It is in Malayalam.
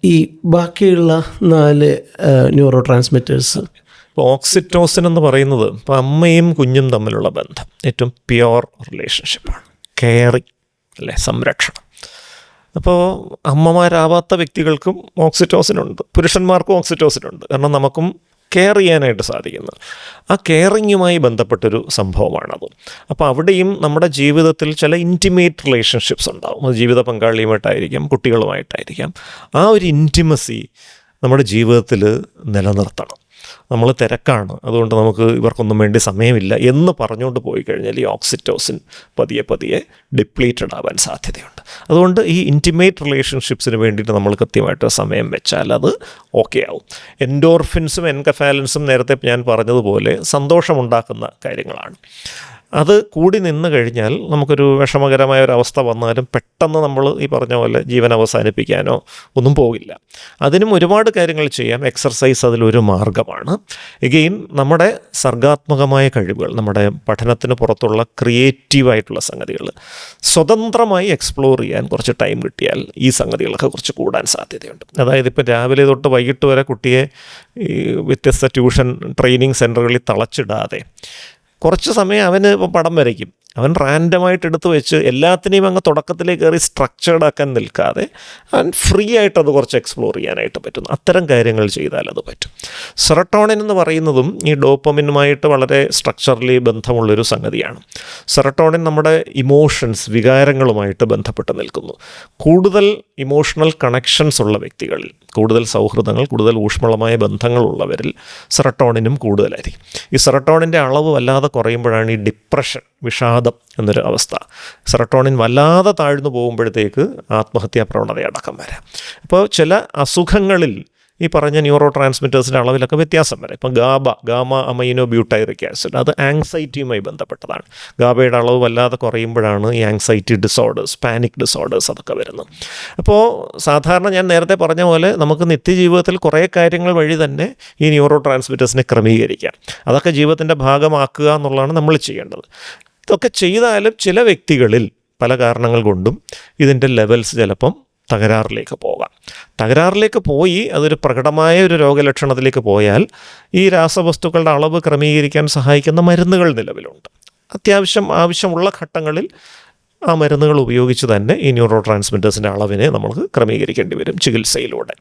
ഈ ബാക്കിയുള്ള 4 ന്യൂറോ ട്രാൻസ്മിറ്റേഴ്സ്? ഇപ്പോൾ ഓക്സിറ്റോസിൻ എന്ന് പറയുന്നത് ഇപ്പോൾ അമ്മയും കുഞ്ഞും തമ്മിലുള്ള ബന്ധം ഏറ്റവും പ്യുവർ റിലേഷൻഷിപ്പാണ്. കെയറിങ് അല്ലേ, സംരക്ഷണം. അപ്പോൾ അമ്മമാരാവാത്ത വ്യക്തികൾക്കും ഓക്സിറ്റോസിനുണ്ട്, പുരുഷന്മാർക്കും ഓക്സിറ്റോസിനുണ്ട്. കാരണം നമുക്കും കെയർ ചെയ്യാനായിട്ട് സാധിക്കുന്നു. ആ കെയറിങ്ങുമായി ബന്ധപ്പെട്ടൊരു സംഭവമാണത്. അപ്പോൾ അവിടെയും നമ്മുടെ ജീവിതത്തിൽ ചില ഇൻറ്റിമേറ്റ് റിലേഷൻഷിപ്സ് ഉണ്ടാവും. അത് ജീവിത പങ്കാളിയുമായിട്ടായിരിക്കാം, കുട്ടികളുമായിട്ടായിരിക്കാം. ആ ഒരു ഇൻറ്റിമസി നമ്മുടെ ജീവിതത്തിൽ നിലനിർത്തണം. നമ്മൾ തിരക്കാണ്, അതുകൊണ്ട് നമുക്ക് ഇവർക്കൊന്നും വേണ്ടി സമയമില്ല എന്ന് പറഞ്ഞുകൊണ്ട് പോയി കഴിഞ്ഞാൽ ഈ ഓക്സിറ്റോസിൻ പതിയെ പതിയെ ഡിപ്ലീറ്റഡ് ആവാൻ സാധ്യതയുണ്ട്. അതുകൊണ്ട് ഈ ഇൻറ്റിമേറ്റ് റിലേഷൻഷിപ്സിന് വേണ്ടിയിട്ട് നമ്മൾ കൃത്യമായിട്ട് സമയം വെച്ചാൽ അത് ഓക്കെ ആവും. എൻഡോർഫിൻസും എൻകഫാലിൻസും നേരത്തെ ഞാൻ പറഞ്ഞതുപോലെ സന്തോഷമുണ്ടാക്കുന്ന കാര്യങ്ങളാണ്. അത് കൂടി നിന്ന് കഴിഞ്ഞാൽ നമുക്കൊരു വിഷമകരമായ ഒരു അവസ്ഥ വന്നാലും പെട്ടെന്ന് നമ്മൾ ഈ പറഞ്ഞ പോലെ ജീവൻ അവസാനിപ്പിക്കാനോ ഒന്നും പോകില്ല. അതിനും ഒരുപാട് കാര്യങ്ങൾ ചെയ്യാം. എക്സർസൈസ് അതിലൊരു മാർഗമാണ്. എഗെയിൻ നമ്മുടെ സർഗാത്മകമായ കഴിവുകൾ, നമ്മുടെ പഠനത്തിന് പുറത്തുള്ള ക്രിയേറ്റീവായിട്ടുള്ള സംഗതികൾ സ്വതന്ത്രമായി എക്സ്പ്ലോർ ചെയ്യാൻ കുറച്ച് ടൈം കിട്ടിയാൽ ഈ സംഗതികളൊക്കെ കുറച്ച് കൂടാൻ സാധ്യതയുണ്ട്. അതായത് ഇപ്പോൾ രാവിലെ തൊട്ട് വൈകിട്ട് വരെ കുട്ടിയെ ഈ വ്യത്യസ്ത ട്യൂഷൻ ട്രെയിനിങ് സെൻറ്ററുകളിൽ തളച്ചിടാതെ കുറച്ച് സമയം അവന് ഇപ്പോൾ പടം വരയ്ക്കും, അവൻ റാൻഡമായിട്ട് എടുത്ത് വെച്ച് എല്ലാത്തിനെയും അങ്ങ് തുടക്കത്തിലേക്ക് കയറി സ്ട്രക്ചേർഡ് ആക്കാൻ നിൽക്കാതെ അവൻ ഫ്രീ ആയിട്ട് അത് കുറച്ച് എക്സ്പ്ലോർ ചെയ്യാനായിട്ട് പറ്റുന്നു. അത്തരം കാര്യങ്ങൾ ചെയ്താൽ അത് പറ്റും. സെറട്ടോണിൻ എന്ന് പറയുന്നതും ഈ ഡോപ്പമിനുമായിട്ട് വളരെ സ്ട്രക്ചറലി ബന്ധമുള്ളൊരു സംഗതിയാണ്. സെറട്ടോണിൻ നമ്മുടെ ഇമോഷൻസ്, വികാരങ്ങളുമായിട്ട് ബന്ധപ്പെട്ട് നിൽക്കുന്നു. കൂടുതൽ ഇമോഷണൽ കണക്ഷൻസ് ഉള്ള വ്യക്തികളിൽ, കൂടുതൽ സൗഹൃദങ്ങൾ, കൂടുതൽ ഊഷ്മളമായ ബന്ധങ്ങളുള്ളവരിൽ സെറട്ടോണിനും കൂടുതലായിരിക്കും. ഈ സെറട്ടോണിൻ്റെ അളവ് വല്ലാതെ കുറയുമ്പോഴാണ് ഈ ഡിപ്രഷൻ, വിഷാദം എന്നൊരു അവസ്ഥ. സെറട്ടോണിൻ വല്ലാതെ താഴ്ന്നു പോകുമ്പോഴത്തേക്ക് ആത്മഹത്യാ പ്രവണതയടക്കം വരാം. അപ്പോൾ ചില അസുഖങ്ങളിൽ ഈ പറഞ്ഞ ന്യൂറോ ട്രാൻസ്മിറ്റേഴ്സിൻ്റെ അളവിലൊക്കെ വ്യത്യാസം വരാം. ഇപ്പം ഗാമ അമൈനോ ബ്യൂട്ടൈറിക് ആസിഡ്, അത് ആങ്സൈറ്റിയുമായി ബന്ധപ്പെട്ടതാണ്. ഗാബയുടെ അളവ് വല്ലാതെ കുറയുമ്പോഴാണ് ഈ ആങ്സൈറ്റി ഡിസോർഡേഴ്സ്, പാനിക് ഡിസോർഡേഴ്സ് അതൊക്കെ വരുന്നത്. അപ്പോൾ സാധാരണ ഞാൻ നേരത്തെ പറഞ്ഞ പോലെ നമുക്ക് നിത്യജീവിതത്തിൽ കുറേ കാര്യങ്ങൾ വഴി തന്നെ ഈ ന്യൂറോ ട്രാൻസ്മിറ്റേഴ്സിനെ ക്രമീകരിക്കാം. അതൊക്കെ ജീവിതത്തിൻ്റെ ഭാഗമാക്കുക എന്നുള്ളതാണ് നമ്മൾ ചെയ്യേണ്ടത്. ഇതൊക്കെ ചെയ്താലും ചില വ്യക്തികളിൽ പല കാരണങ്ങൾ കൊണ്ടും ഇതിൻ്റെ ലെവൽസ് ചിലപ്പം തകരാറിലേക്ക് പോയി അതൊരു പ്രകടമായ ഒരു രോഗലക്ഷണത്തിലേക്ക് പോയാൽ ഈ രാസവസ്തുക്കളുടെ അളവ് ക്രമീകരിക്കാൻ സഹായിക്കുന്ന മരുന്നുകൾ നിലവിലുണ്ട്. ആവശ്യമുള്ള ഘട്ടങ്ങളിൽ ആ മരുന്നുകൾ ഉപയോഗിച്ച് തന്നെ ഈ ന്യൂറോ ട്രാൻസ്മിറ്റേഴ്സിൻ്റെ അളവിനെ നമുക്ക് ക്രമീകരിക്കേണ്ടി വരും ചികിത്സയിലൂടെ.